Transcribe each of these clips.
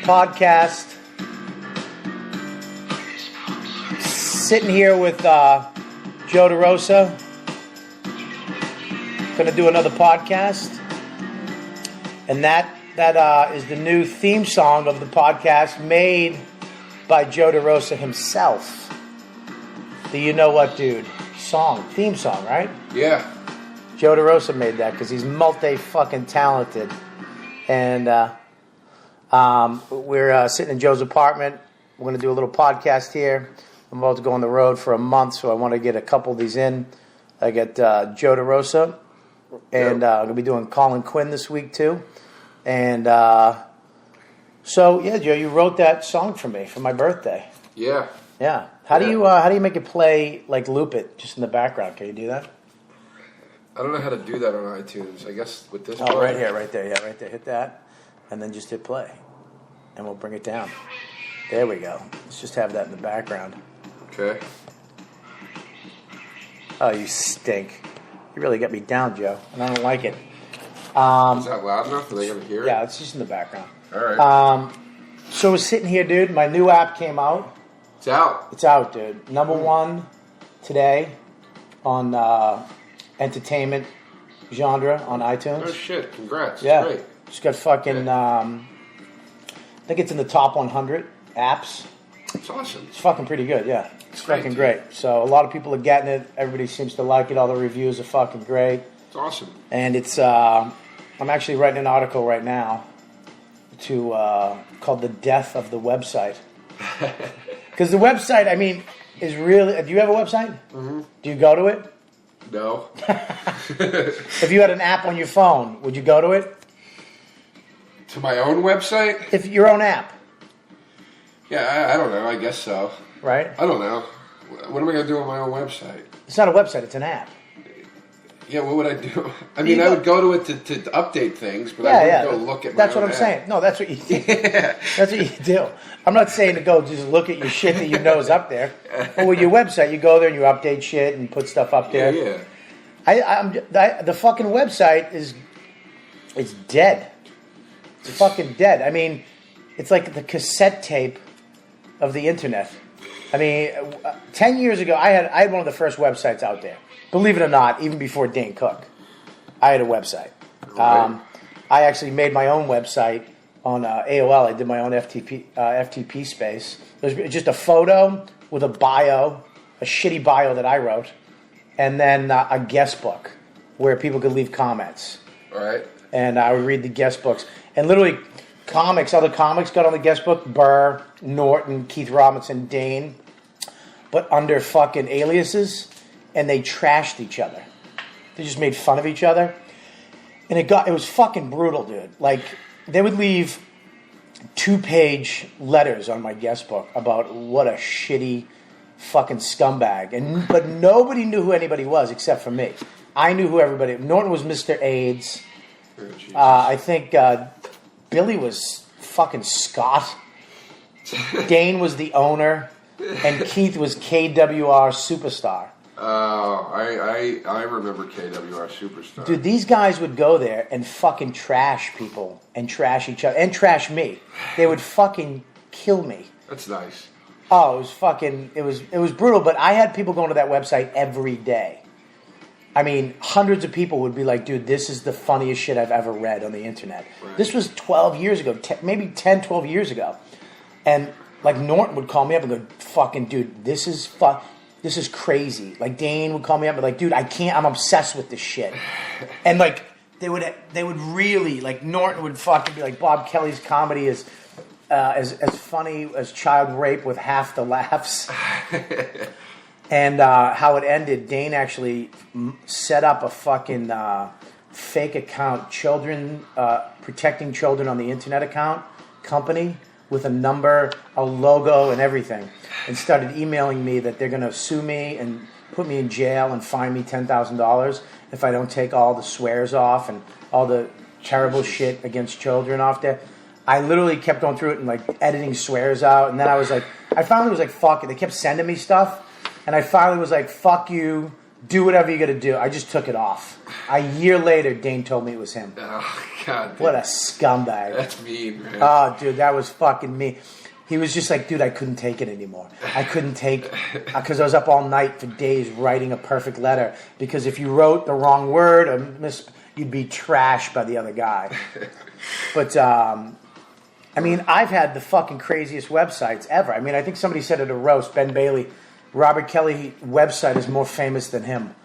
podcast. Sitting here with Joe DeRosa. Going to do another podcast. And that is the new theme song of the podcast made by Joe DeRosa himself. The You Know What Dude theme song, right? Yeah. Joe DeRosa made that because he's multi-fucking-talented. And we're sitting in Joe's apartment. We're going to do a little podcast here. I'm about to go on the road for a month, so I want to get a couple of these in. I got Joe DeRosa, and I'm going to be doing Colin Quinn this week, too. And so, yeah, Joe, you wrote that song for me for my birthday. Yeah. Yeah. How do you make it play, like loop it, just in the background? Can you do that? I don't know how to do that on iTunes. I guess with this. Oh, right here, right there. Yeah, right there. Hit that, and then just hit play, and we'll bring it down. There we go. Let's just have that in the background. Okay. Oh, you stink. You really got me down, Joe, and I don't like it. Is that loud enough? Are they going to hear it? Yeah, it's just in the background. All right. So we're sitting here, dude. My new app came out. It's out. It's out, dude. Number one today on entertainment genre on iTunes. Oh, shit. Congrats. Yeah. Great. Just got fucking, I think it's in the top 100 apps. It's awesome. It's fucking pretty good, yeah. It's Great, fucking dude. great. So a lot of people are getting it. Everybody seems to like it. All the reviews are fucking great. It's awesome. And it's, I'm actually writing an article right now called The Death of the Website. Because the website, I mean, is really, do you have a website? Mm-hmm. Do you go to it? No. If you had an app on your phone, would you go to it? To my own website? If your own app. Yeah, I don't know. I guess so. Right? I don't know. What am I going to do on my own website? It's not a website, it's an app. Yeah, what would I do? I mean, I would go to it to update things, but Yeah, I yeah. wouldn't go look at my That's own what I'm app. saying. No, that's what you do. Yeah. That's what you do. I'm not saying to go just look at your shit that you know is up there. But with your website, you go there and you update shit and put stuff up there. Yeah. The fucking website is dead. It's fucking dead. I mean, it's like the cassette tape of the internet. I mean, 10 years ago, I had one of the first websites out there. Believe it or not, even before Dane Cook, I had a website. Right. I actually made my own website on AOL. I did my own FTP space. It was just a photo with a bio, a shitty bio that I wrote, and then a guest book where people could leave comments. All right. And I would read the guest books. And literally, other comics got on the guest book. Burr, Norton, Keith Robinson, Dane. But under fucking aliases. And they trashed each other. They just made fun of each other. And it was fucking brutal, dude. Like, they would leave 2-page letters on my guest book about what a shitty fucking scumbag. But nobody knew who anybody was except for me. I knew who everybody... Norton was Mr. AIDS. Oh, I think Billy was fucking Scott. Dane was the owner. And Keith was KWR Superstar. Oh, I remember KWR Superstar. Dude, these guys would go there and fucking trash people and trash each other and trash me. They would fucking kill me. That's nice. Oh, it was fucking, it was brutal, but I had people going to that website every day. I mean, hundreds of people would be like, dude, this is the funniest shit I've ever read on the internet. Right. This was 12 years ago, maybe 10, 12 years ago. And like Norton would call me up and go, fucking dude, this is crazy. Like Dane would call me up and be like, dude, I can't, I'm obsessed with this shit. And like, they would really, like Norton would fucking be like, Bob Kelly's comedy is as funny as child rape with half the laughs. And how it ended, Dane actually set up a fucking fake account, protecting children on the internet account company with a number, a logo, and everything, and started emailing me that they're going to sue me and put me in jail and fine me $10,000 if I don't take all the swears off and all the terrible shit against children off there. I literally kept going through it and like editing swears out, and then I finally was like, fuck it. They kept sending me stuff, and I finally was like, fuck you, do whatever you got to do. I just took it off. A year later, Dane told me it was him. Oh, God. Dude. What a scumbag. That's mean, man. Oh, dude, that was fucking me. He was just like, dude, I couldn't take it anymore. I couldn't take, because I was up all night for days writing a perfect letter. Because if you wrote the wrong word or you'd be trashed by the other guy. But, I mean, I've had the fucking craziest websites ever. I mean, I think somebody said at a roast, Ben Bailey, Robert Kelly website is more famous than him.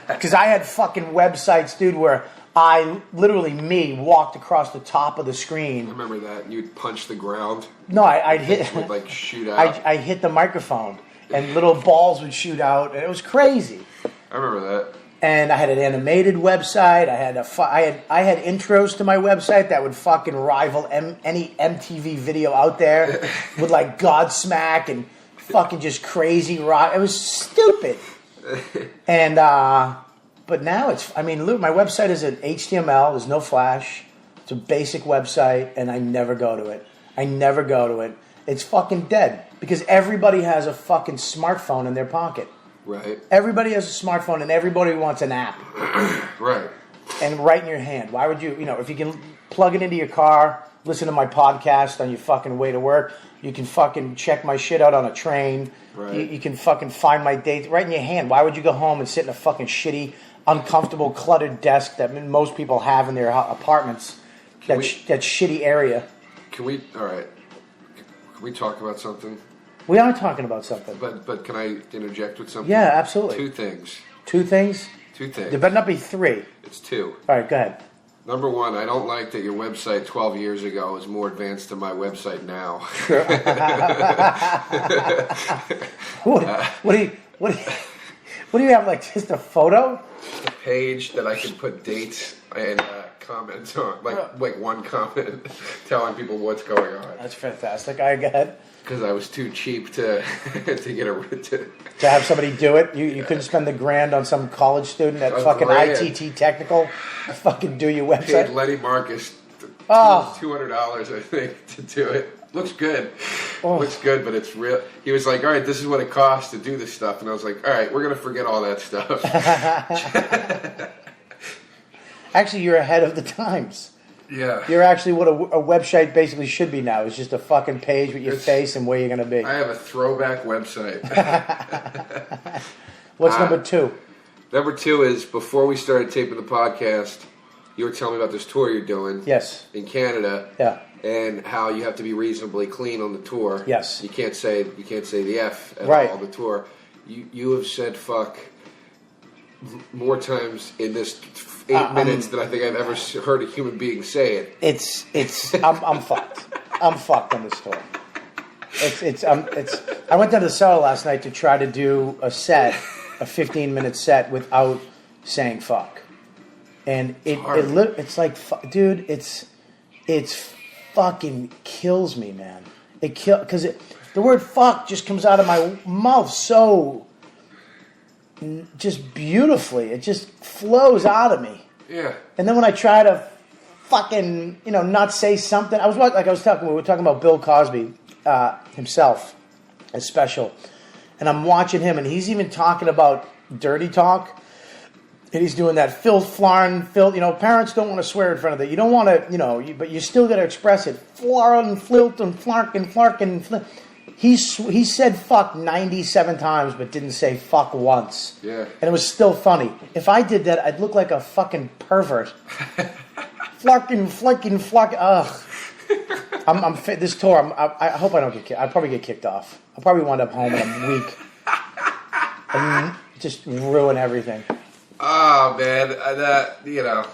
Because I had fucking websites, dude, where I literally walked across the top of the screen. I remember that. You'd punch the ground. No, I'd hit. Would like shoot out. I hit the microphone, and little balls would shoot out, and it was crazy. I remember that. And I had an animated website. I had intros to my website that would fucking rival any MTV video out there with like Godsmack and fucking just crazy rock. It was stupid. And but now look, my website is an HTML. There's no Flash. It's a basic website, and I never go to it. It's fucking dead because everybody has a fucking smartphone in their pocket. Right. Everybody has a smartphone, and everybody wants an app. Right. And right in your hand. Why would you, if you can plug it into your car, listen to my podcast on your fucking way to work, you can fucking check my shit out on a train. Right. You can fucking find my dates right in your hand. Why would you go home and sit in a fucking shitty, uncomfortable, cluttered desk that most people have in their apartments? That shitty area. All right. Can we talk about something? We are talking about something. But can I interject with something? Yeah, absolutely. Two things. Two things? Two things. There better not be three. It's two. All right, go ahead. Number one, I don't like that your website 12 years ago is more advanced than my website now. What do you have, like just a photo? Just a page that I can put dates and comments on, like one comment telling people what's going on. That's fantastic. Go ahead. Because I was too cheap to to have somebody do it. You couldn't spend the $1,000 on some college student at fucking ITT Technical to fucking do your website. Paid Lenny Marcus $200, I think, to do it. Looks good. Oh. Looks good, but it's real. He was like, all right, this is what it costs to do this stuff. And I was like, all right, we're going to forget all that stuff. Actually, you're ahead of the times. Yeah. You're actually what a website basically should be now. It's just a fucking page with your face and where you're going to be. I have a throwback website. What's number two? Number two is, before we started taping the podcast, you were telling me about this tour you're doing. Yes. In Canada. Yeah. And how you have to be reasonably clean on the tour. Yes. You can't say the F at all on the tour. You have said fuck more times in this 8 minutes than I think I've ever heard a human being say it. I'm fucked. I'm fucked on this tour. I went down to the cellar last night to try to do a 15-minute set without saying fuck. And it's like, dude, it's fucking kills me, man. Because the word fuck just comes out of my mouth so just beautifully. It just flows out of me. Yeah. And then when I try to fucking, not say something, we were talking about Bill Cosby himself, a special, and I'm watching him, and he's even talking about dirty talk, and he's doing that filth, parents don't want to swear in front of that. You don't want to, but you still got to express it. Flarn, flilt, and flarkin. He said fuck 97 times, but didn't say fuck once. Yeah. And it was still funny. If I did that, I'd look like a fucking pervert. Flarkin. Ugh. I'm fit. This tour, I hope I don't get kicked. I'll probably get kicked off. I'll probably wind up home in a week. And just ruin everything. Oh man,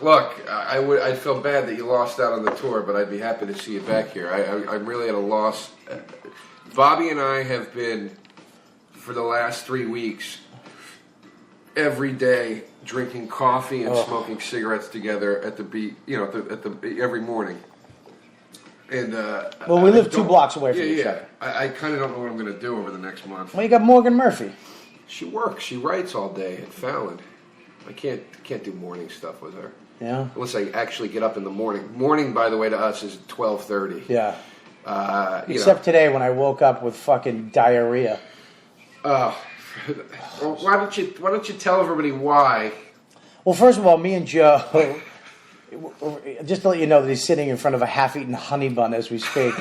look, I'd feel bad that you lost out on the tour, but I'd be happy to see you back here. I'm really at a loss. Bobby and I have been, for the last 3 weeks, every day drinking coffee and smoking cigarettes together at the beat, every morning. And we live 2 blocks away from each other. I kind of don't know what I'm going to do over the next month. Well, you got Morgan Murphy. She works. She writes all day at Fallon. I can't do morning stuff with her. Yeah. Unless I actually get up in the morning. Morning, by the way, to us is 12:30. Yeah. Except today when I woke up with fucking diarrhea. Well, why don't you tell everybody why? Well, first of all, me and Joe, just to let you know that he's sitting in front of a half-eaten honey bun as we speak.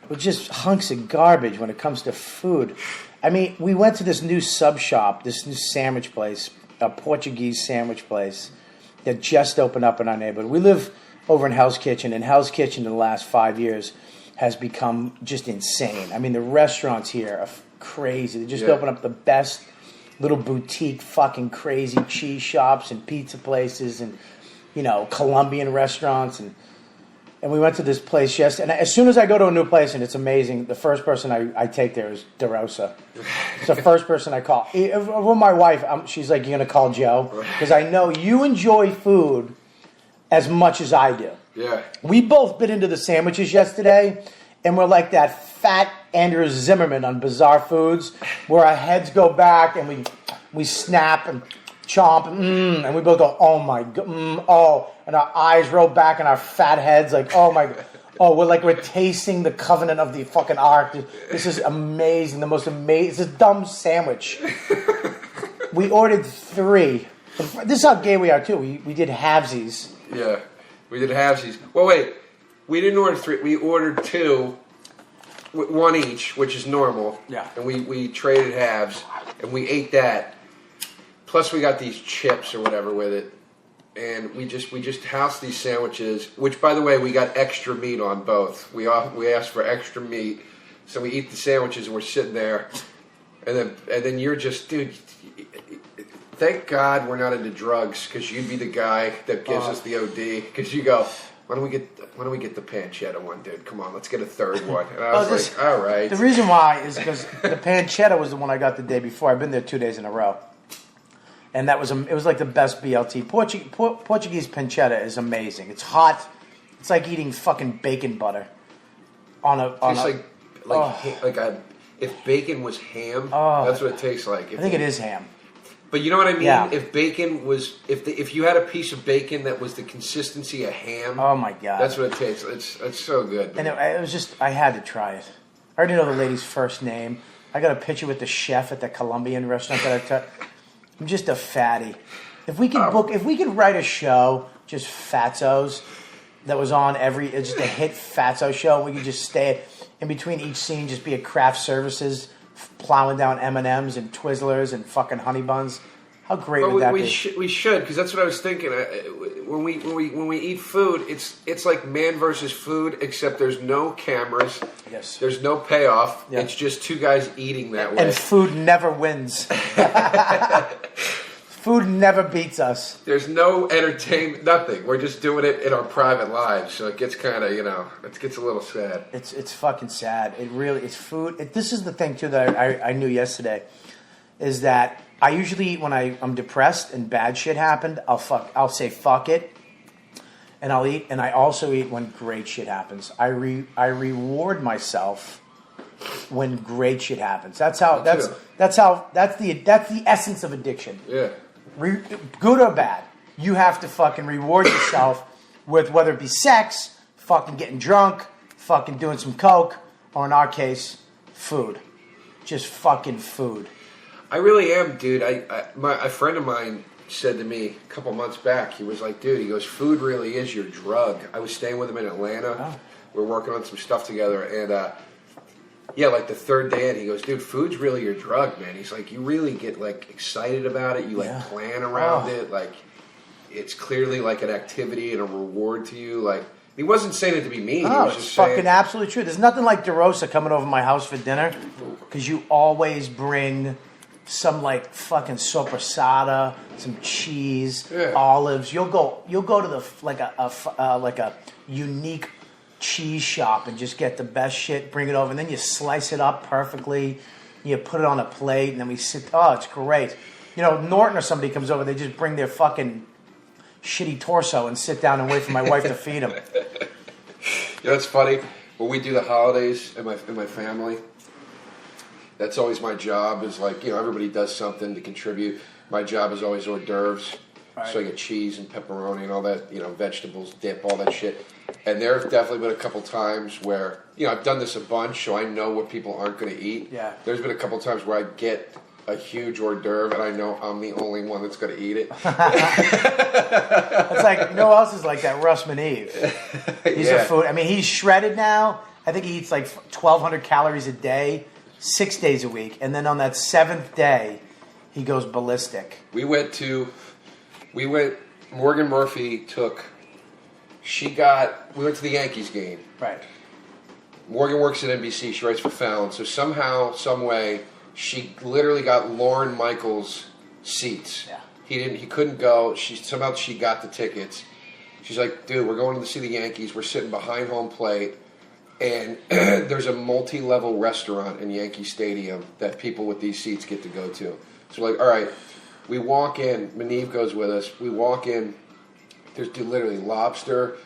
We're just hunks of garbage when it comes to food. I mean, we went to this new sub shop, this new sandwich place, a Portuguese sandwich place that just opened up in our neighborhood. We live over in Hell's Kitchen, and Hell's Kitchen in the last 5 years has become just insane. I mean, the restaurants here are crazy. They just opened up the best little boutique fucking crazy cheese shops and pizza places and, you know, Colombian restaurants. And we went to this place yesterday. And as soon as I go to a new place and it's amazing, the first person I take there is DeRosa. It's the first person I call. With my wife, she's like, you're going to call Joe? Because I know you enjoy food as much as I do. Yeah. We both bit into the sandwiches yesterday, and we're like that fat Andrew Zimmerman on Bizarre Foods, where our heads go back and we snap and chomp, and we both go, oh my god, and our eyes roll back and our fat heads like, oh my god. Oh, we're tasting the covenant of the fucking ark. This is amazing. The most amazing. It's a dumb sandwich. We ordered 3. This is how gay we are too. We did halvesies. Yeah, we did halvesies. Well, wait, we didn't order 3. We ordered 2, 1 each, which is normal. Yeah. And we traded halves, and we ate that. Plus, we got these chips or whatever with it, and we just housed these sandwiches. Which, by the way, we got extra meat on both. We asked for extra meat, so we eat the sandwiches and we're sitting there, and then you're just, dude. Thank God we're not into drugs, because you'd be the guy that gives us the OD. Because you go, why don't we get the pancetta one, dude? Come on, let's get a third one. And I was like, all right. The reason why is because the pancetta was the one I got the day before. I've been there 2 days in a row. And it was like the best BLT. Portuguese pancetta is amazing. It's hot. It's like eating fucking bacon butter if bacon was ham. That's what it tastes like. I think it is ham. But you know what I mean? Yeah. If bacon was if you had a piece of bacon that was the consistency of ham. Oh my god. That's what it tastes. It's so good. And it was just, I had to try it. I already know the lady's first name. I got a picture with the chef at the Colombian restaurant that I took. I'm just a fatty. If we could write a show, just Fatzos, that was on just a hit Fatso show, we could just stay in between each scene, just be at craft services, plowing down M&Ms and Twizzlers and fucking honey buns. How great would that be? We should, because that's what I was thinking. When we eat food, it's like man versus food, except there's no cameras. Yes. There's no payoff. Yeah. It's just 2 guys eating that way. And food never wins. Food never beats us. There's no entertainment, nothing. We're just doing it in our private lives, so it gets kind of, it gets a little sad. It's fucking sad. It's food. This is the thing too that I knew yesterday, is that I usually eat when I'm depressed and bad shit happened. I'll say fuck it, and I'll eat. And I also eat when great shit happens. I reward myself when great shit happens. That's the essence of addiction. Yeah. Good or bad, you have to fucking reward yourself with, whether it be sex, fucking getting drunk, fucking doing some coke, or in our case, food. Just fucking food. I really am, dude. A friend of mine said to me a couple months back, he was like, dude, he goes, food really is your drug. I was staying with him in Atlanta. Oh. We were working on some stuff together, and like the third day in, he goes, dude, food's really your drug, man. He's like, you really get like excited about it. You like plan around it. Like, it's clearly like an activity and a reward to you. Like, he wasn't saying it to be mean. No, he was it's just fucking saying, absolutely true. There's nothing like DeRosa coming over my house for dinner, because you always bring some like fucking sopressata, some cheese, olives. You'll go to the like a unique cheese shop and just get the best shit, bring it over, and then you slice it up perfectly, you put it on a plate, and then we sit. Oh, it's great. Norton or somebody comes over, they just bring their fucking shitty torso and sit down and wait for my wife to feed them. It's funny when we do the holidays in my family. That's always my job. Is like, everybody does something to contribute. My job is always hors d'oeuvres. Right. So I get cheese and pepperoni and all that, vegetables, dip, all that shit. And there have definitely been a couple times where, I've done this a bunch, so I know what people aren't going to eat. Yeah. There's been a couple times where I get a huge hors d'oeuvre, and I know I'm the only one that's going to eat it. It's like, no one else is like that. Russ Maneve. He's a food. I mean, he's shredded now. I think he eats like 1,200 calories a day, 6 days a week. And then on that 7th day, he goes ballistic. Morgan Murphy we went to the Yankees game. Right. Morgan works at NBC. She writes for Fallon. So somehow, some way, she literally got Lorne Michaels' seats. Yeah. He couldn't go. Somehow she got the tickets. She's like, dude, we're going to see the Yankees. We're sitting behind home plate. And there's a multi-level restaurant in Yankee Stadium that people with these seats get to go to. So we're like, all right. We walk in. Maneve goes with us. We walk in. There's literally lobster,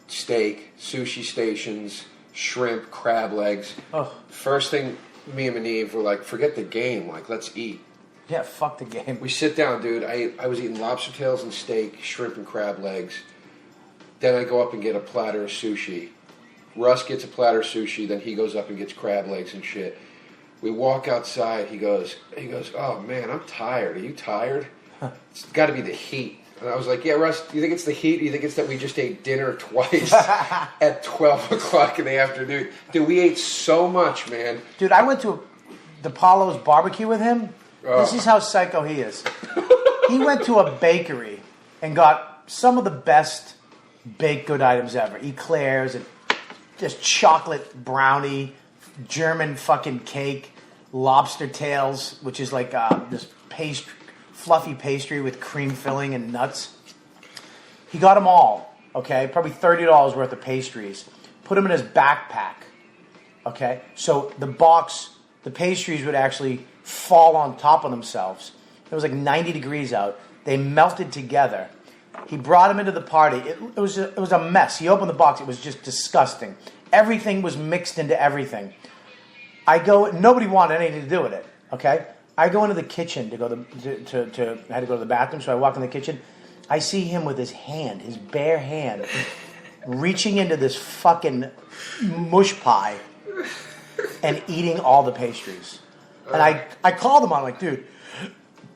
steak, sushi stations, shrimp, crab legs. Oh. First thing, me and Maneve were like, forget the game. Like, let's eat. Yeah, fuck the game. We sit down, dude. I was eating lobster tails and steak, shrimp and crab legs. Then I go up and get a platter of sushi. Russ gets a platter of sushi. Then he goes up and gets crab legs and shit. We walk outside. He goes, oh, man, I'm tired. Are you tired? It's got to be the heat. And I was like, yeah, Russ, do you think it's the heat? Do you think it's that we just ate dinner twice at 12 o'clock in the afternoon? Dude, we ate so much, man. Dude, I went to DePaulo's barbecue with him. This is how psycho he is. He went to a bakery and got some of the best baked good items ever. Eclairs and just chocolate brownie, German fucking cake, lobster tails, which is like this fluffy pastry with cream filling and nuts. He got them all, okay? Probably $30 worth of pastries. Put them in his backpack, okay? So the pastries would actually fall on top of themselves. It was like 90 degrees out. They melted together. He brought them into the party. It was a mess. He opened the box. It was just disgusting. Everything was mixed into everything. Nobody wanted anything to do with it, okay? I go into the kitchen I had to go to the bathroom, so I walk in the kitchen. I see him with his bare hand, reaching into this fucking mush pie and eating all the pastries. And I called him on, like, dude,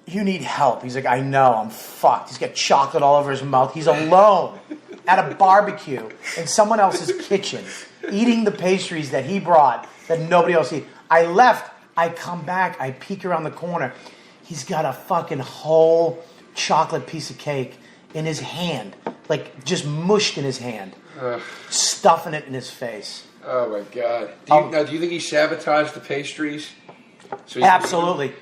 you need help. He's like, I know, I'm fucked. He's got chocolate all over his mouth. He's alone at a barbecue in someone else's kitchen, eating the pastries that he brought that nobody else eat. I left. I come back, I peek around the corner. He's got a fucking whole chocolate piece of cake in his hand, like just mushed in his hand, stuffing it in his face. Oh my God! Do you think he sabotaged the pastries? Absolutely.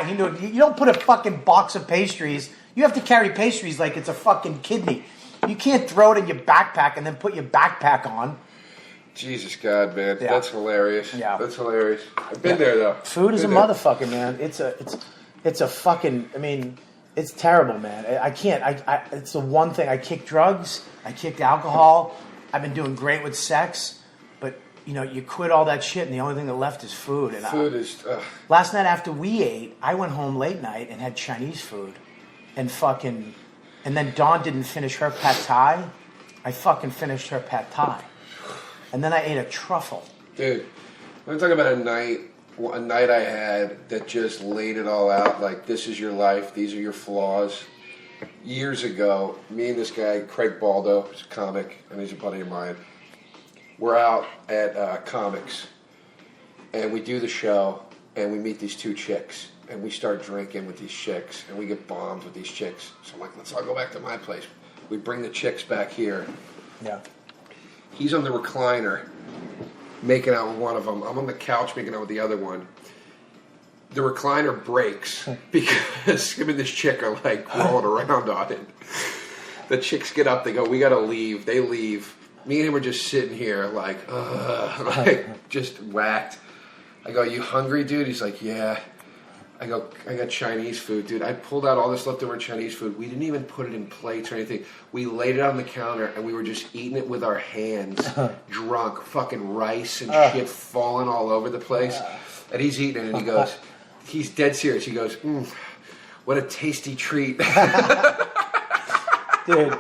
You don't put a fucking box of pastries. You have to carry pastries like it's a fucking kidney. You can't throw it in your backpack and then put your backpack on. Jesus God, man, Yeah. That's hilarious. Yeah. That's hilarious. I've been there though. Food is a motherfucker, man. It's a fucking. I mean, it's terrible, man. I can't. It's the one thing. I kicked drugs. I kicked alcohol. I've been doing great with sex, but you quit all that shit, and the only thing that left is food. And food is. Last night after we ate, I went home late night and had Chinese food, and then Dawn didn't finish her pad thai. I fucking finished her pad thai. And then I ate a truffle. Dude, I'm talking about a night I had that just laid it all out. Like, this is your life. These are your flaws. Years ago, me and this guy, Craig Baldo, who's a comic, and he's a buddy of mine, we're out at Comics. And we do the show, and we meet these two chicks. And we start drinking with these chicks. And we get bombed with these chicks. So I'm like, let's all go back to my place. We bring the chicks back here. Yeah. He's on the recliner, making out with one of them. I'm on the couch making out with the other one. The recliner breaks because him and this chick are like rolling around on it. The chicks get up, they go, we gotta leave. They leave. Me and him are just sitting here like just whacked. I go, you hungry, dude? He's like, yeah. I go, I got Chinese food, dude. I pulled out all this leftover Chinese food. We didn't even put it in plates or anything. We laid it on the counter, and we were just eating it with our hands, drunk, fucking rice and shit falling all over the place. And he's eating it, and he goes, he's dead serious. He goes, what a tasty treat. Dude,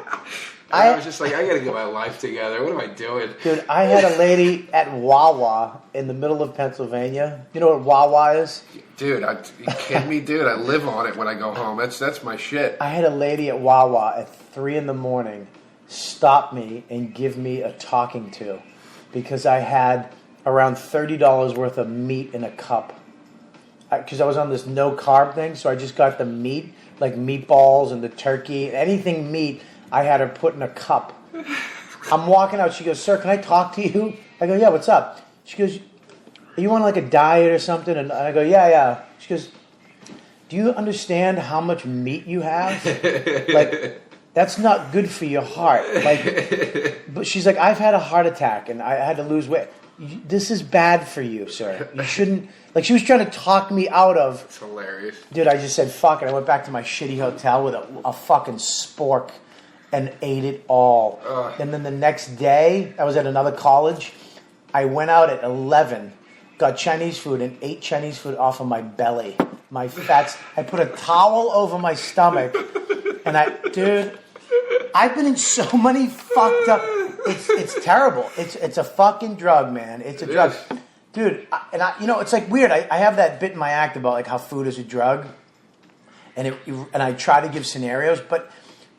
I was just like, I gotta get my life together. What am I doing? Dude, I had a lady at Wawa in the middle of Pennsylvania. You know what Wawa is? Dude, you kidding me, dude? I live on it when I go home. That's my shit. I had a lady at Wawa at 3 a.m. stop me and give me a talking to because I had around $30 worth of meat in a cup. Because I was on this no carb thing, so I just got the meat, like meatballs and the turkey, anything meat. I had her put in a cup. I'm walking out. She goes, "Sir, can I talk to you?" I go, "Yeah, what's up?" She goes, "Are you on like a diet or something?" And I go, "Yeah." She goes, "Do you understand how much meat you have? Like, that's not good for your heart." Like, but she's like, "I've had a heart attack and I had to lose weight. This is bad for you, sir. You shouldn't." Like, she was trying to talk me out of. It's hilarious. Dude, I just said, fuck it. I went back to my shitty hotel with a fucking spork and ate it all. And then the next day, I was at another college. I went out at 11, got Chinese food, and ate Chinese food off of my belly. My fats. I put a towel over my stomach. And dude, I've been in so many fucked up. It's terrible. It's a fucking drug, man. It's a drug. Dude, it's like weird. I have that bit in my act about like how food is a drug, and I try to give scenarios, but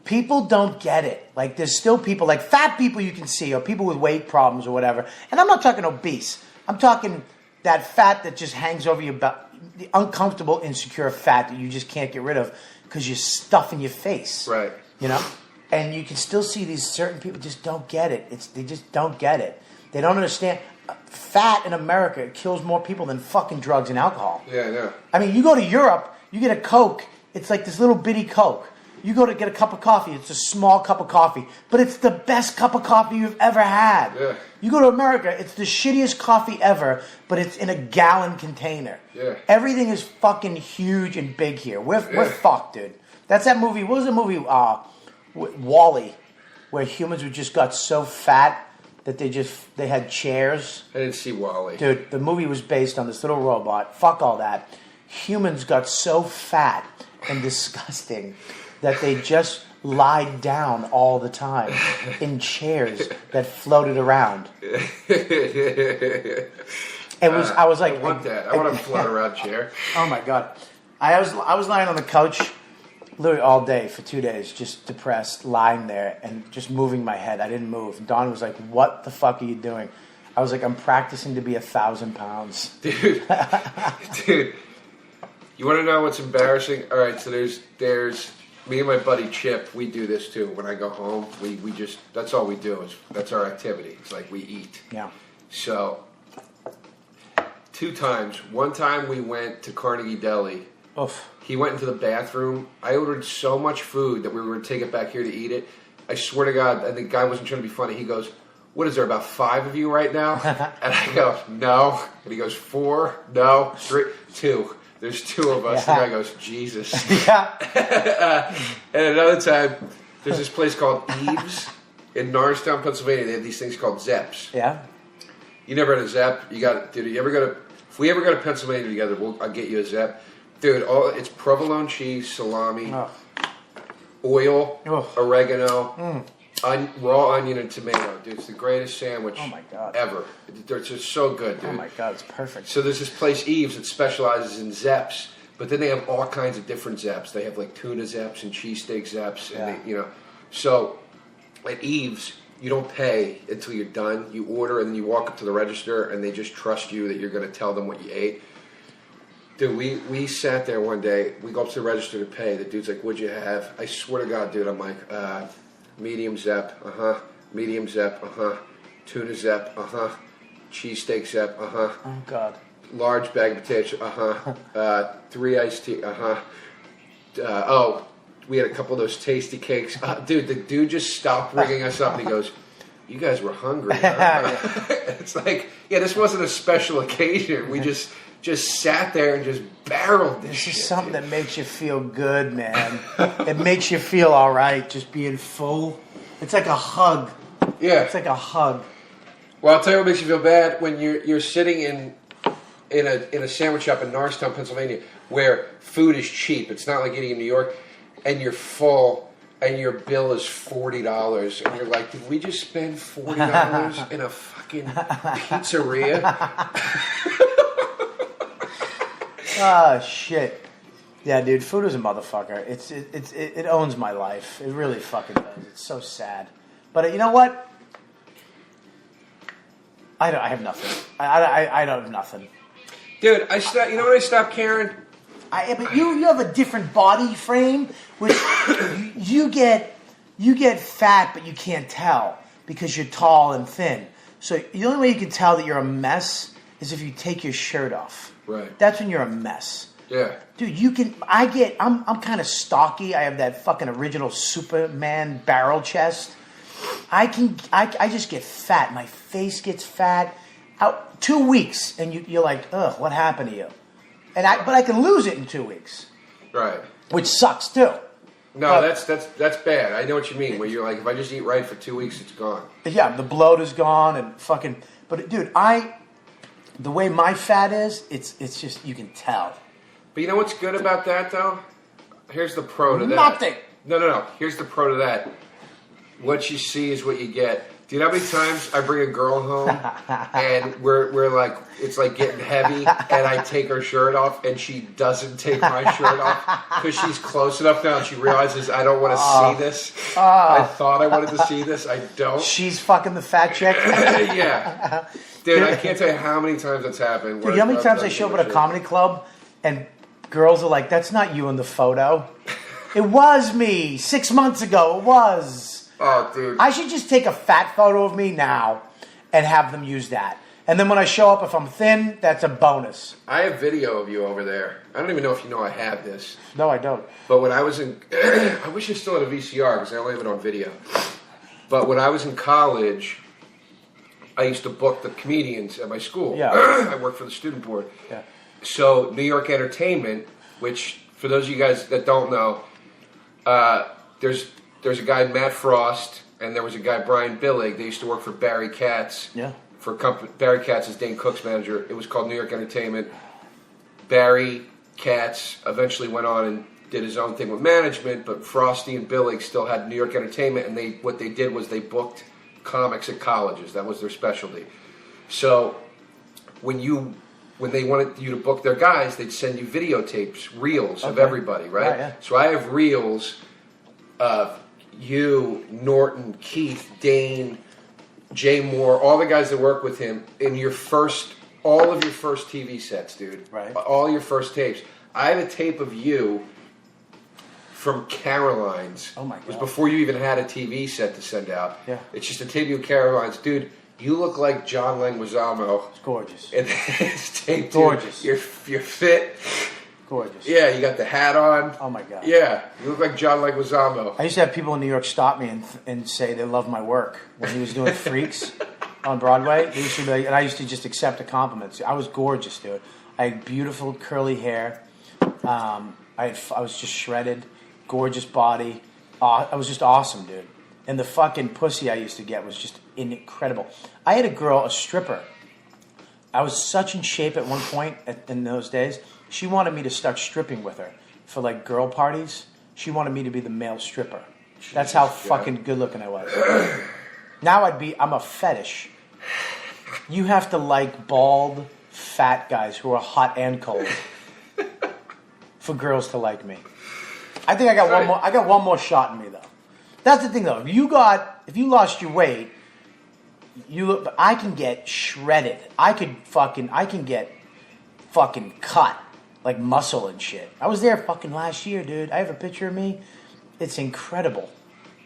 people don't get it. Like, there's still people, like fat people you can see, or people with weight problems or whatever. And I'm not talking obese. I'm talking that fat that just hangs over your belly, the uncomfortable, insecure fat that you just can't get rid of because you're stuffing your face. Right. You know, and you can still see these certain people just don't get it. They just don't get it. They don't understand. Fat in America kills more people than fucking drugs and alcohol. Yeah. I mean, you go to Europe, you get a Coke, it's like this little bitty Coke. You go to get a cup of coffee, it's a small cup of coffee, but it's the best cup of coffee you've ever had. Yeah. You go to America, it's the shittiest coffee ever, but it's in a gallon container. Yeah. Everything is fucking huge and big here. We're fucked, dude. That's that movie. What was the movie? WALL-E, where humans just got so fat that they had chairs. I didn't see WALL-E. Dude, the movie was based on this little robot. Fuck all that. Humans got so fat and disgusting that they just lied down all the time in chairs that floated around. I was like, I want that. I want a float around chair. Oh my god. I was lying on the couch literally all day for 2 days, just depressed, lying there and just moving my head. I didn't move. And Dawn was like, "What the fuck are you doing?" I was like, "I'm practicing to be 1,000 pounds." Dude, you want to know what's embarrassing? All right, so there's me and my buddy Chip. We do this too. When I go home, we just, that's all we do. That's our activity. It's like we eat. Yeah. So 2 times. One time we went to Carnegie Deli. Oof. He went into the bathroom. I ordered so much food that we were going to take it back here to eat it. I swear to God, and the guy wasn't trying to be funny. He goes, "What is there, about 5 of you right now?" And I go, "No." And he goes, 4? "No." 3? 2. There's 2 of us. Yeah. The guy goes, "Jesus." Yeah. And another time, there's this place called Eve's in Norristown, Pennsylvania. They have these things called Zeps. Yeah. You never had a Zep? Dude, if we ever go to Pennsylvania together, I'll get you a Zep. Dude, it's provolone cheese, salami, oil, oregano, raw onion, and tomato. Dude, it's the greatest sandwich ever. It's just so good, dude. Oh my God, it's perfect. So there's this place, Eve's, that specializes in Zeps, but then they have all kinds of different Zeps. They have like tuna Zeps and cheesesteak Zeps, and So at Eve's, you don't pay until you're done. You order, and then you walk up to the register, and they just trust you that you're going to tell them what you ate. Dude, we sat there one day. We go up to the register to pay. The dude's like, "What'd you have?" I swear to God, dude, I'm like, medium Zep, medium Zep, tuna Zep, cheesesteak Zep, Oh God. large bag of potatoes, 3 iced tea, we had a couple of those tasty cakes. Dude, the dude just stopped ringing us up and he goes, "You guys were hungry." Huh? It's like, this wasn't a special occasion. We just sat there and just barreled this shit. This is something that makes you feel good, man. It makes you feel all right, just being full. It's like a hug. Yeah. It's like a hug. Well, I'll tell you what makes you feel bad when you're sitting in a sandwich shop in Norristown, Pennsylvania, where food is cheap. It's not like eating in New York, and you're full, and your bill is $40, and you're like, did we just spend $40 in a fucking pizzeria? Oh, shit. Yeah, dude, food is a motherfucker. It owns my life. It really fucking does. It's so sad. But you know what? I have nothing. I don't have nothing. Dude, you know when I stopped caring? But you have a different body frame, which you get fat, but you can't tell because you're tall and thin. So the only way you can tell that you're a mess is if you take your shirt off. Right. That's when you're a mess. Yeah. Dude, I'm kind of stocky. I have that fucking original Superman barrel chest. I just get fat. My face gets fat. 2 weeks, and you're like, ugh, what happened to you? But I can lose it in 2 weeks. Right. Which sucks too. No, that's bad. I know what you mean. Where you're like, if I just eat right for 2 weeks, it's gone. Yeah, the bloat is gone and fucking. But dude, the way my fat is, it's just you can tell. But you know what's good about that though? Here's the pro to that. Nothing. No. Here's the pro to that. What you see is what you get. Do you know how many times I bring a girl home and we're like, it's like getting heavy, and I take her shirt off and she doesn't take my shirt off because she's close enough now and she realizes I don't want to see this. I thought I wanted to see this. I don't. She's fucking the fat chick. Yeah. Dude, I can't tell you how many times that's happened. Dude, you know how many times I show up at a comedy club and girls are like, that's not you in the photo. It was me 6 months ago. It was. Oh, dude. I should just take a fat photo of me now and have them use that. And then when I show up, if I'm thin, that's a bonus. I have video of you over there. I don't even know if you know I have this. No, I don't. But when I was in... I wish I still had a VCR because I only have it on video. But when I was in college, I used to book the comedians at my school. Yeah. I worked for the student board. Yeah. So New York Entertainment, which for those of you guys that don't know, there's a guy, Matt Frost, and there was a guy, Brian Billig. They used to work for Barry Katz. Yeah. Barry Katz is Dane Cook's manager. It was called New York Entertainment. Barry Katz eventually went on and did his own thing with management, but Frosty and Billig still had New York Entertainment, and what they did was they booked comics at colleges. That was their specialty. So when they wanted you to book their guys, they'd send you videotapes, reels of everybody, right? Yeah. So I have reels of you, Norton, Keith, Dane, Jay Moore, all the guys that work with him in all of your first TV sets, dude. Right. All your first tapes. I have a tape of you from Caroline's. Oh my God. It was before you even had a TV set to send out. Yeah. It's just a tape of you Caroline's. Dude, you look like John Leguizamo. It's gorgeous. And it's taped. Gorgeous. You're fit. Gorgeous. Yeah, you got the hat on. Oh my God. Yeah, you look like John Leguizamo. I used to have people in New York stop me and say they love my work when he was doing Freaks on Broadway. They used to be like, and I used to just accept the compliments. I was gorgeous, dude. I had beautiful curly hair. I was just shredded, gorgeous body. I was just awesome, dude. And the fucking pussy I used to get was just incredible. I had a girl, a stripper. I was such in shape at one point in those days. She wanted me to start stripping with her for like girl parties. She wanted me to be the male stripper. That's how fucking good looking I was. Now I'm a fetish. You have to like bald, fat guys who are hot and cold for girls to like me. I think I got one more. I got one more shot in me though. That's the thing though. If you lost your weight, I can get shredded. I can get fucking cut. Like muscle and shit. I was there fucking last year, dude. I have a picture of me. It's incredible.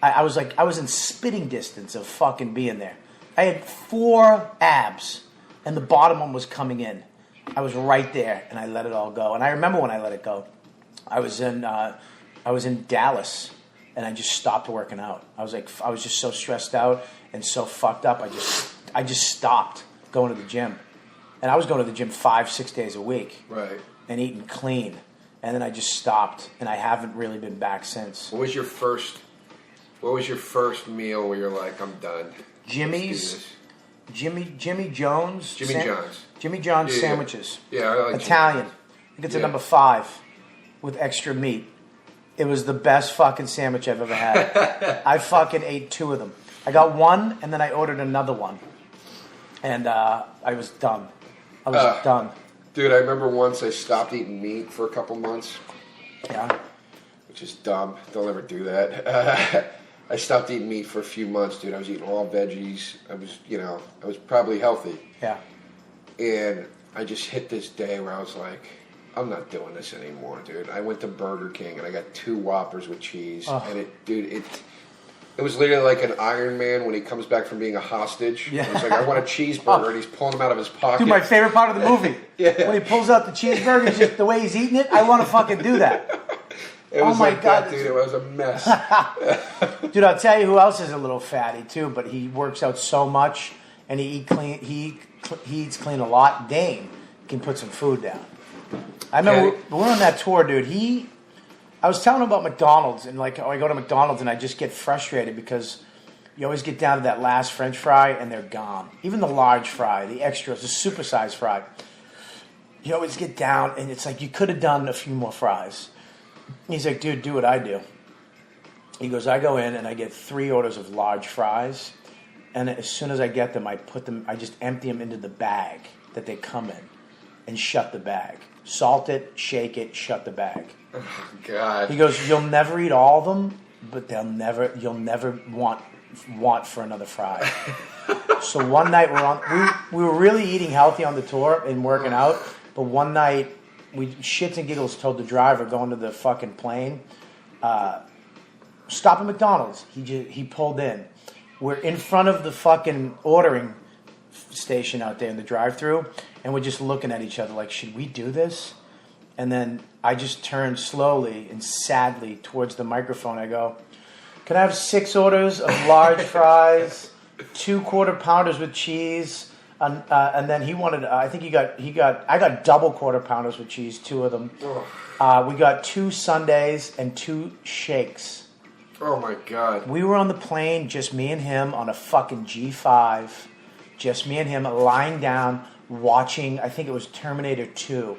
I was in spitting distance of fucking being there. I had 4 abs, and the bottom one was coming in. I was right there, and I let it all go. And I remember when I let it go. I was in Dallas, and I just stopped working out. I was just so stressed out and so fucked up. I just stopped going to the gym, and I was going to the gym 5-6 days a week. Right. And eating clean, and then I just stopped, and I haven't really been back since. What was your first meal where you're like, I'm done? Jimmy's, Jimmy John's, Jimmy John's sandwiches. Yeah, I like Italian. I think it's a number 5 with extra meat. It was the best fucking sandwich I've ever had. I fucking ate 2 of them. I got one, and then I ordered another one. And I was done. I was done. Dude, I remember once I stopped eating meat for a couple months. Yeah. Which is dumb. Don't ever do that. I stopped eating meat for a few months, dude. I was eating all veggies. I was probably healthy. Yeah. And I just hit this day where I was like, I'm not doing this anymore, dude. I went to Burger King and I got 2 Whoppers with cheese. Oh. And it was literally like an Iron Man when he comes back from being a hostage. Yeah. He's like, I want a cheeseburger, and he's pulling them out of his pocket. Dude, my favorite part of the movie. Yeah. When he pulls out the cheeseburger, it's just the way he's eating it. I want to fucking do that. It was my God, dude. It was a mess. Dude, I'll tell you who else is a little fatty too, but he works out so much and he eats clean a lot. Dane can put some food down. I remember we were on that tour, dude. I was telling him about McDonald's, and like I go to McDonald's and I just get frustrated because you always get down to that last French fry and they're gone. Even the large fry, the extras, the supersized fry. You always get down and it's like you could have done a few more fries. He's like, dude, do what I do. He goes, I go in and I get 3 orders of large fries, and as soon as I get them, I just empty them into the bag that they come in, and shut the bag. Salt it, shake it, shut the bag. Oh, God. He goes, you'll never eat all of them, but you'll never want for another fry. So one night we were really eating healthy on the tour and working out, but one night we shits and giggles told the driver going to the fucking plane, stop at McDonald's. He pulled in. We're in front of the fucking ordering station out there in the drive-thru, and we're just looking at each other like, should we do this? And then I just turned slowly and sadly towards the microphone. I go, can I have 6 orders of large fries, 2 quarter-pounders with cheese, and then he wanted, I got double quarter-pounders with cheese, 2 of them. We got 2 sundaes and 2 shakes. Oh, my God. We were on the plane, just me and him on a fucking G5. Just me and him lying down, watching, I think it was Terminator 2,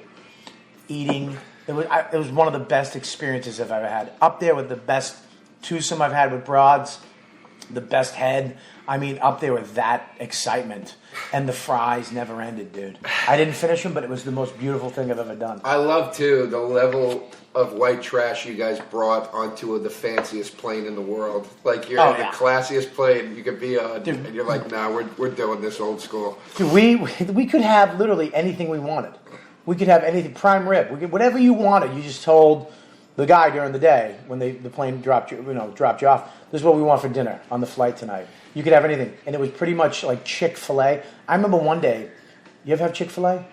eating. It was one of the best experiences I've ever had. Up there with the best twosome I've had with broads, the best head. I mean, up there with that excitement. And the fries never ended, dude. I didn't finish them, but it was the most beautiful thing I've ever done. I love, too, the level of white trash you guys brought onto the fanciest plane in the world. Like, you're the classiest plane you could be on, dude, and you're like, nah, we're doing this old school. Dude, we could have literally anything we wanted. We could have anything, prime rib. Whatever you wanted, you just told the guy during the day when the plane dropped you off, this is what we want for dinner on the flight tonight. You could have anything. And it was pretty much like Chick-fil-A. I remember one day, you ever have Chick-fil-A?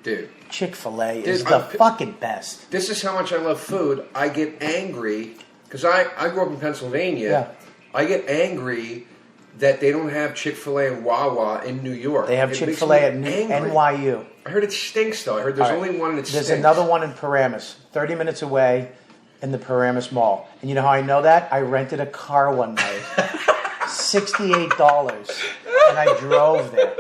Dude. Chick-fil-A is the fucking best. This is how much I love food. I get angry, because I grew up in Pennsylvania. Yeah. I get angry that they don't have Chick-fil-A and Wawa in New York. They have Chick-fil-A at NYU. I heard it stinks, though. I heard there's only one that stinks. There's another one in Paramus, 30 minutes away in the Paramus Mall. And you know how I know that? I rented a car one night. $68. And I drove there.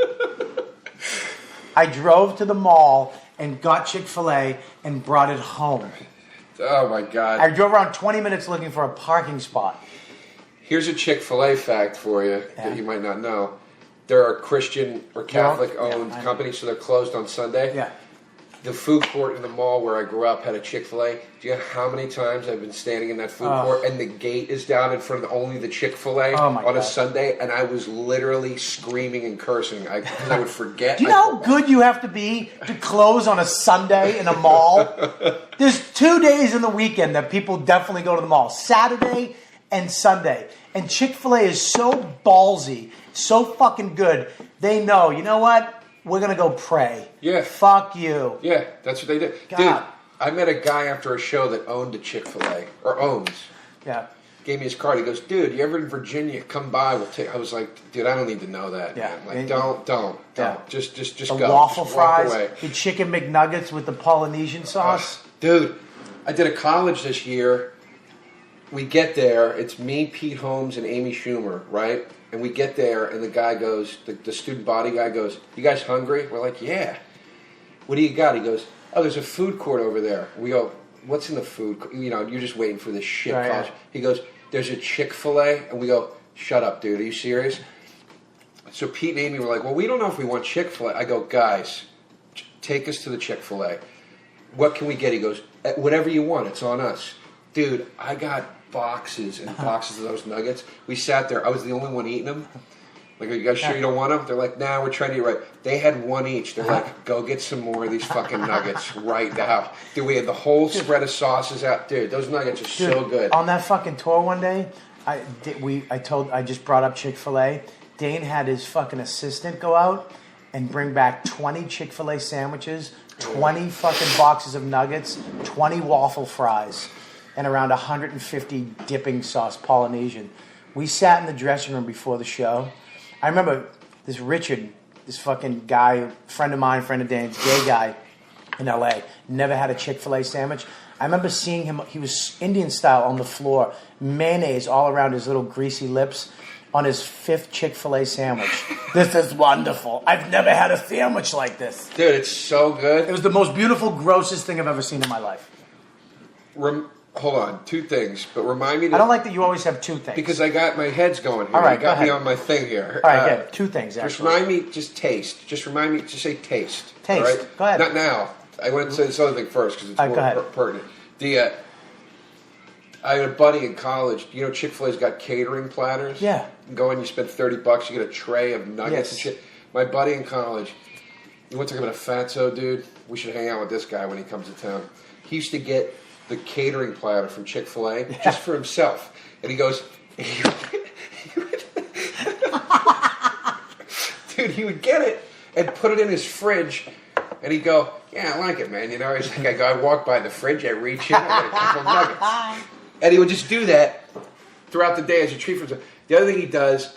I drove to the mall and got Chick-fil-A and brought it home. Oh, my God. I drove around 20 minutes looking for a parking spot. Here's a Chick-fil-A fact for you that you might not know. They're a Christian or Catholic-owned company, so they're closed on Sunday. Yeah. The food court in the mall where I grew up had a Chick-fil-A. Do you know how many times I've been standing in that food court and the gate is down in front of only the Chick-fil-A on a Sunday, and I was literally screaming and cursing because I would forget. Do you know how good you have to be to close on a Sunday in a mall? There's 2 days in the weekend that people definitely go to the mall. Saturday and Sunday. And Chick-fil-A is so ballsy, so fucking good. They know, you know what? We're going to go pray. Yeah. Fuck you. Yeah, that's what they did. God. Dude, I met a guy after a show that owned a Chick-fil-A, or owns. Yeah. Gave me his card. He goes, dude, you ever in Virginia? Come by. We'll take. I was like, dude, I don't need to know that. Yeah. Man. Like, don't. Yeah. Just the go. Waffle just fries, walk away. the chicken McNuggets with the Polynesian sauce. Dude, I did a college this year. We get there. It's me, Pete Holmes, and Amy Schumer, right? And we get there, and the guy goes, the student body guy goes, you guys hungry? We're like, yeah. What do you got? He goes, oh, there's a food court over there. We go, what's in the food? You know, you're just waiting for this shit. Right, yeah. He goes, there's a Chick-fil-A, and we go, shut up, dude. Are you serious? So Pete and Amy were like, well, we don't know if we want Chick-fil-A. I go, guys, take us to the Chick-fil-A. What can we get? He goes, whatever you want. It's on us. Dude, I got boxes and boxes of those nuggets. We sat there. I was the only one eating them. Like, are you guys sure you don't want them? They're like, nah, we're trying to eat right. They had one each. They're like, go get some more of these fucking nuggets right now. Dude, we had the whole spread of sauces out. Dude, those nuggets are so good. On that fucking tour one day, I just brought up Chick-fil-A. Dane had his fucking assistant go out and bring back 20 Chick-fil-A sandwiches, 20 fucking boxes of nuggets, 20 waffle fries, and around 150 dipping sauce Polynesian. We sat in the dressing room before the show. I remember this Richard, this fucking guy, friend of mine, friend of Dane's, gay guy in LA, never had a Chick-fil-A sandwich. I remember seeing him, he was Indian style on the floor, mayonnaise all around his little greasy lips, on his 5th Chick-fil-A sandwich. This is wonderful. I've never had a sandwich like this. Dude, it's so good. It was the most beautiful, grossest thing I've ever seen in my life. Hold on, 2 things, but remind me. I don't like that you always have 2 things. Because I got my head's going here. All right, you got go me ahead. on my thing here. All right, good. 2 things, actually. Just remind me, just taste. Just remind me, just say taste. Taste. All right? Go ahead. Not now. I want to say this other thing first because it's All right, more pertinent. I had a buddy in college. You know, Chick-fil-A's got catering platters. Yeah. You go in, you spend $30, you get a tray of nuggets and shit. My buddy in college, you want to talk about a fatso, dude? We should hang out with this guy when he comes to town. He used to get the catering platter from Chick-fil-A just for himself. And he goes, dude, he would get it and put it in his fridge. And he'd go, yeah, I like it, man. You know, he's like, I walk by the fridge, I reach in, I get a couple of nuggets. And he would just do that throughout the day as a treat for himself. The other thing he does,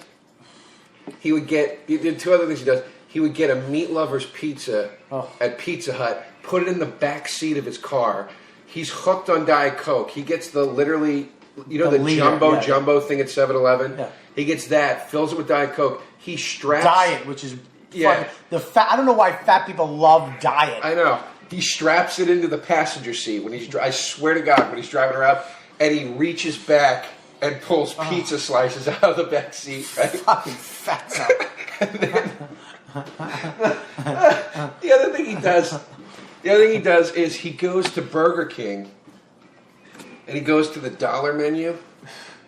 he did 2 other things he does. He would get a meat lover's pizza at Pizza Hut, put it in the back seat of his car. He's hooked on Diet Coke. He gets the literally, you know, the liter, jumbo thing at 7-Eleven? Yeah. He gets that, fills it with Diet Coke. He straps... Diet, which is... Yeah. I don't know why fat people love Diet. I know. He straps it into the passenger seat when he's... I swear to God, when he's driving around, and he reaches back and pulls pizza slices out of the back seat, right? Fucking fatso. The other thing he does is he goes to Burger King and he goes to the dollar menu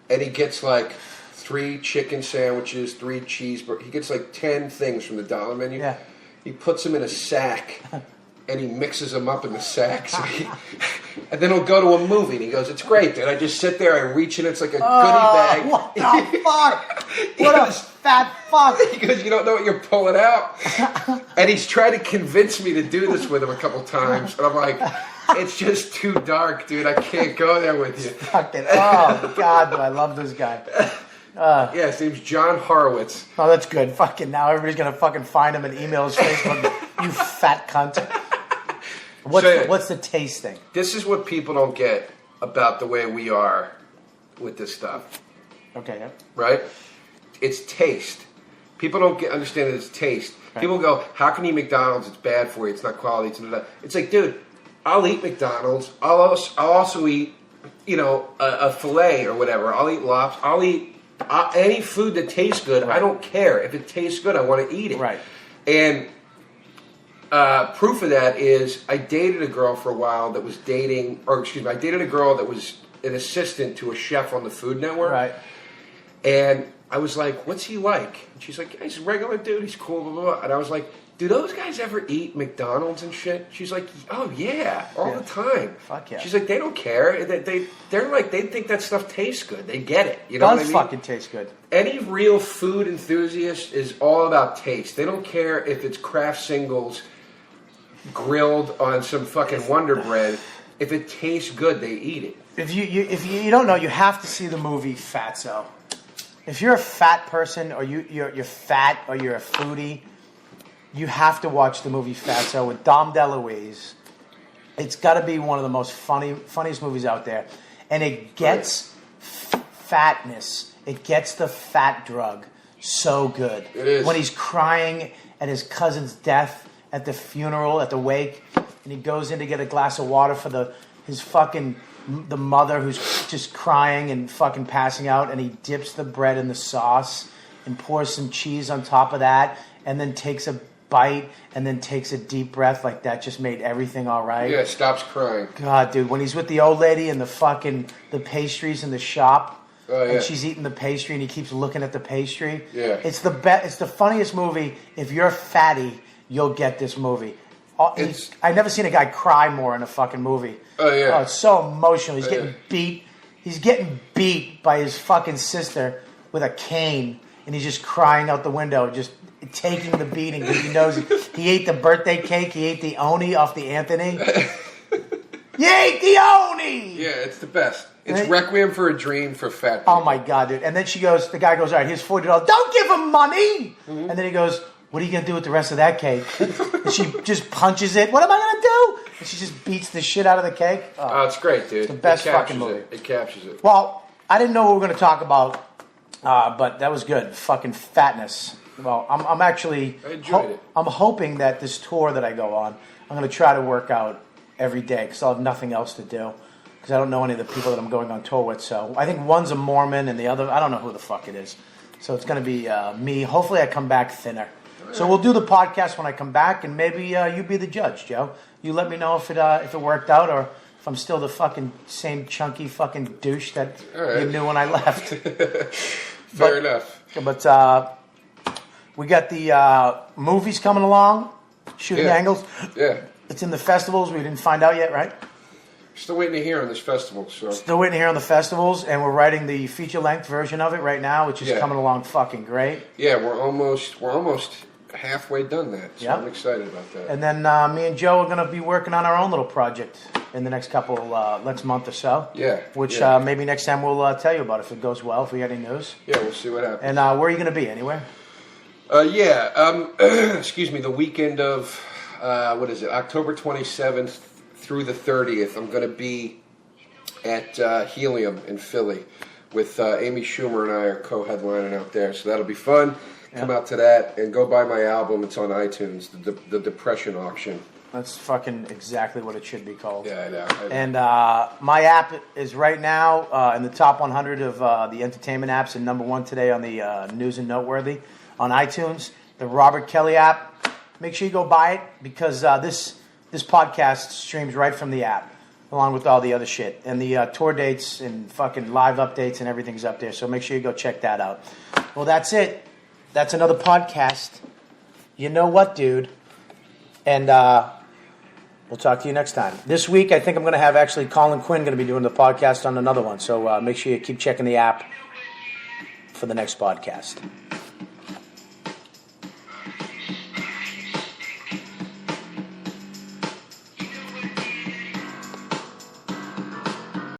and he gets like 3 chicken sandwiches, 3 cheeseburgers. He gets like 10 things from the dollar menu. Yeah. He puts them in a sack and he mixes them up in the sack. And then he'll go to a movie and he goes, it's great, dude. I just sit there, I reach in, it's like a goodie bag. What the fuck? What a fat fuck. He goes, you don't know what you're pulling out? And he's tried to convince me to do this with him a couple times. And I'm like, it's just too dark, dude. I can't go there with you. Fucking, oh, God, do I love this guy. Yeah, his name's John Horowitz. Oh, that's good. Fucking, now everybody's going to fucking find him and email his Facebook. You fat cunt. What's the taste thing? This is what people don't get about the way we are with this stuff. Okay, yeah. Right? It's taste. People don't understand that it's taste. Right. People go, how can you eat McDonald's? It's bad for you. It's not quality. It's like, dude, I'll eat McDonald's. I'll also eat, you know, a filet or whatever. I'll eat lobster. I'll eat any food that tastes good. Right. I don't care. If it tastes good, I want to eat it. Right. And proof of that is I dated a girl for a while that was I dated a girl that was an assistant to a chef on the Food Network. Right. And I was like, what's he like? And she's like, yeah, he's a regular dude. He's cool, blah, blah, blah. And I was like, do those guys ever eat McDonald's and shit? She's like, oh, yeah, all the time. Fuck yeah. She's like, they don't care. They're like, they think that stuff tastes good. They get it. You know what I mean? Fucking taste good. Any real food enthusiast is all about taste. They don't care if it's Kraft Singles grilled on some fucking Wonder Bread. If it tastes good, they eat it. If you don't know, you have to see the movie Fatso. If you're a fat person or you're fat or you're a foodie, you have to watch the movie Fatso with Dom DeLuise. It's got to be one of the most funniest movies out there. And it gets fatness. It gets the fat drug so good. It is. When he's crying at his cousin's death at the funeral, at the wake, and he goes in to get a glass of water for his fucking the mother who's just crying and fucking passing out, and he dips the bread in the sauce and pours some cheese on top of that, and then takes a bite and then takes a deep breath like that just made everything all right. Yeah, stops crying. God, dude, when he's with the old lady and the pastries in the shop, and she's eating the pastry and he keeps looking at the pastry. Yeah, it's the it's the funniest movie. If you're fatty, you'll get this movie. I've never seen a guy cry more in a fucking movie. Oh yeah, it's so emotional. He's getting beat. He's getting beat by his fucking sister with a cane, and he's just crying out the window, just taking the beating because he knows he ate the birthday cake. He ate the Onie off the Anthony. You ate the Onie! Yeah, it's the best. It's Requiem for a Dream for fat people. Oh my God, dude. And then the guy goes, all right, here's $40. Don't give him money! Mm-hmm. And then he goes, what are you going to do with the rest of that cake? And she just punches it. What am I going to do? And she just beats the shit out of the cake. Oh, it's great, dude. It's the best fucking movie. It captures it. Well, I didn't know what we were going to talk about, but that was good. Fucking fatness. Well, I'm actually... I enjoyed it. I'm hoping that this tour that I go on, I'm going to try to work out every day because I'll have nothing else to do because I don't know any of the people that I'm going on tour with. So I think one's a Mormon and the other, I don't know who the fuck it is. So it's going to be me. Hopefully I come back thinner. So we'll do the podcast when I come back, and maybe you be the judge, Joe. You let me know if it worked out or if I'm still the fucking same chunky fucking douche that you knew when I left. Fair enough. But we got the movies coming along, Shooting Angles. Yeah. It's in the festivals. We didn't find out yet, right? Still waiting to hear on this festival. So. Still waiting to hear on the festivals, and we're writing the feature-length version of it right now, which is coming along fucking great. Yeah, we're almost halfway done that, so I'm excited about that. And then me and Joe are going to be working on our own little project in the next next month or so. Yeah. Which maybe next time we'll tell you about if it goes well, if we get any news. Yeah, we'll see what happens. And where are you going to be? Anywhere? Excuse me, the weekend of, October 27th through the 30th, I'm going to be at Helium in Philly with Amy Schumer and I are co-headlining out there, so that'll be fun. Come out to that and go buy my album. It's on iTunes, the Depression Auction. That's fucking exactly what it should be called. Yeah, I know. And my app is right now in the top 100 of the entertainment apps and number one today on the News and Noteworthy on iTunes. The Robert Kelly app. Make sure you go buy it because this podcast streams right from the app along with all the other shit. And the tour dates and fucking live updates and everything's up there. So make sure you go check that out. Well, that's it. That's another podcast. You know what, dude? And we'll talk to you next time. This week, I think I'm going to have actually Colin Quinn going to be doing the podcast on another one. So make sure you keep checking the app for the next podcast.